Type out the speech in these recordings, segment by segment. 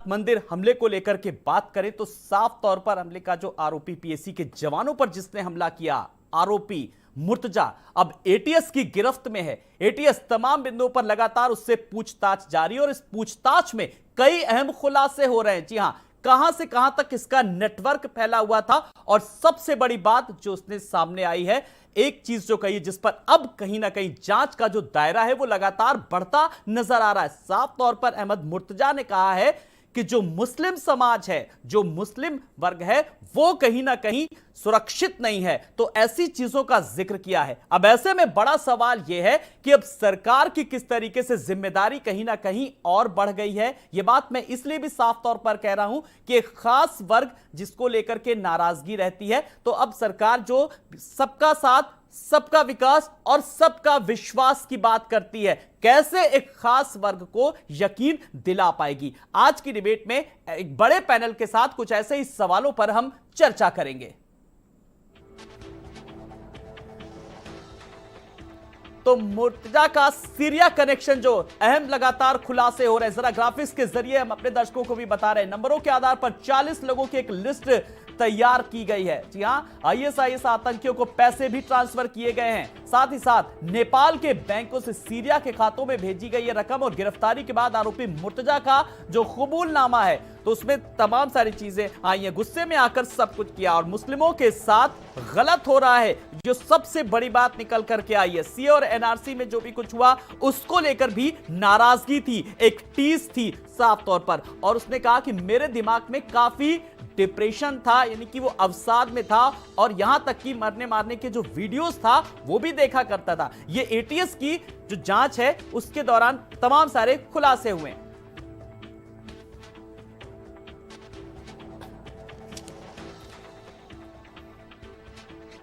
मंदिर हमले को लेकर के बात करें तो साफ तौर पर हमले का जो आरोपी पीएसी के जवानों पर जिसने हमला किया, आरोपी मुर्तजा अब एटीएस की गिरफ्त में है। एटीएस तमाम बिंदुओं पर लगातार उससे पूछताछ जारी है और इस पूछताछ में कई अहम खुलासे हो रहे हैं। जी हां, कहां से कहां तक इसका नेटवर्क फैला हुआ था और सबसे बड़ी बात जो उसने सामने आई है, एक चीज जो कही जिस पर अब कहीं ना कहीं जांच का जो दायरा है वो लगातार बढ़ता नजर आ रहा है। साफ तौर पर अहमद मुर्तजा ने कहा है कि जो मुस्लिम समाज है, जो मुस्लिम वर्ग है, वो कहीं ना कहीं सुरक्षित नहीं है, तो ऐसी चीजों का जिक्र किया है। अब ऐसे में बड़ा सवाल यह है कि अब सरकार की किस तरीके से जिम्मेदारी कहीं ना कहीं और बढ़ गई है। यह बात मैं इसलिए भी साफ तौर पर कह रहा हूं कि एक खास वर्ग जिसको लेकर के नाराजगी रहती है, तो अब सरकार जो सबका साथ, सबका विकास और सबका विश्वास की बात करती है, कैसे एक खास वर्ग को यकीन दिला पाएगी। आज की डिबेट में एक बड़े पैनल के साथ कुछ ऐसे ही सवालों पर हम चर्चा करेंगे। तो मुर्तजा का सीरिया कनेक्शन जो अहम लगातार खुलासे हो रहे हैं, जरा ग्राफिक्स के जरिए हम अपने दर्शकों को भी बता रहे हैं। नंबरों के आधार पर 40 लोगों की एक लिस्ट तैयार की गई है। जी हां, आईएसआईएस आतंकियों को पैसे भी ट्रांसफर किए गए हैं। साथ ही साथ नेपाल के बैंकों से सीरिया के खातों में भेजी गई ये रकम और गिरफ्तारी के बाद आरोपी मुर्तजा का जो कबूलनामा है, तो उसमें तमाम सारी चीजें आई हैं। गुस्से में आकर सब कुछ किया और मुस्लिमों के साथ गलत हो रहा है, जो सबसे बड़ी बात निकल करके आई है। सीए और एनआरसी में जो भी कुछ हुआ उसको लेकर भी नाराजगी थी, एक टीस थी साफ तौर पर। और उसने कहा कि मेरे दिमाग में काफी डिप्रेशन था, यानी कि वो अवसाद में था और यहां तक कि मरने मारने के जो वीडियोस था वो भी देखा करता था। ये एटीएस की जो जांच है उसके दौरान तमाम सारे खुलासे हुए।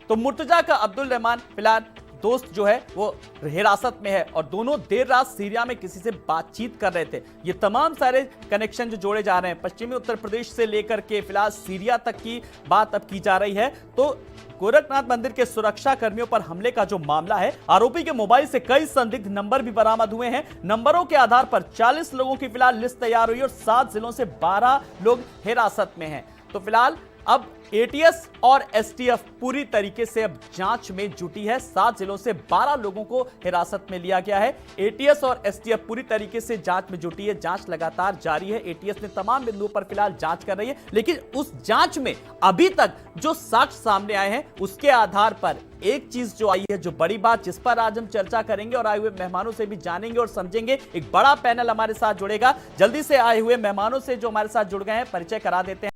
तो मुर्तजा का अब्दुल रहमान फिलहाल दोस्त जो है वो हिरासत में है और दोनों देर रात सीरिया में किसी से बातचीत कर रहे थे। ये तमाम सारे कनेक्शन जो जोड़े जा रहे हैं, पश्चिमी उत्तर प्रदेश से लेकर के फिलहाल सीरिया तक की बात अब की जा रही है। तो गोरखनाथ मंदिर के सुरक्षा कर्मियों पर हमले का जो मामला है, आरोपी के मोबाइल से कई संदिग्ध नंबर भी बरामद हुए हैं। नंबरों के आधार पर 40 लोगों की फिलहाल लिस्ट तैयार हुई और 7 जिलों से 12 लोग हिरासत में हैं। तो फिलहाल अब एटीएस और एसटीएफ पूरी तरीके से अब जांच में जुटी है। 7 जिलों से 12 लोगों को हिरासत में लिया गया है। एटीएस और एसटीएफ पूरी तरीके से जांच में जुटी है, जांच लगातार जारी है। एटीएस ने तमाम बिंदुओं पर फिलहाल जांच कर रही है, लेकिन उस जांच में अभी तक जो साक्ष्य सामने आए हैं उसके आधार पर एक चीज जो आई है, जो बड़ी बात जिस पर आज हम चर्चा करेंगे और आए हुए मेहमानों से भी जानेंगे और समझेंगे। एक बड़ा पैनल हमारे साथ जुड़ेगा। जल्दी से आए हुए मेहमानों से जो हमारे साथ जुड़ गए हैं परिचय करा देते हैं।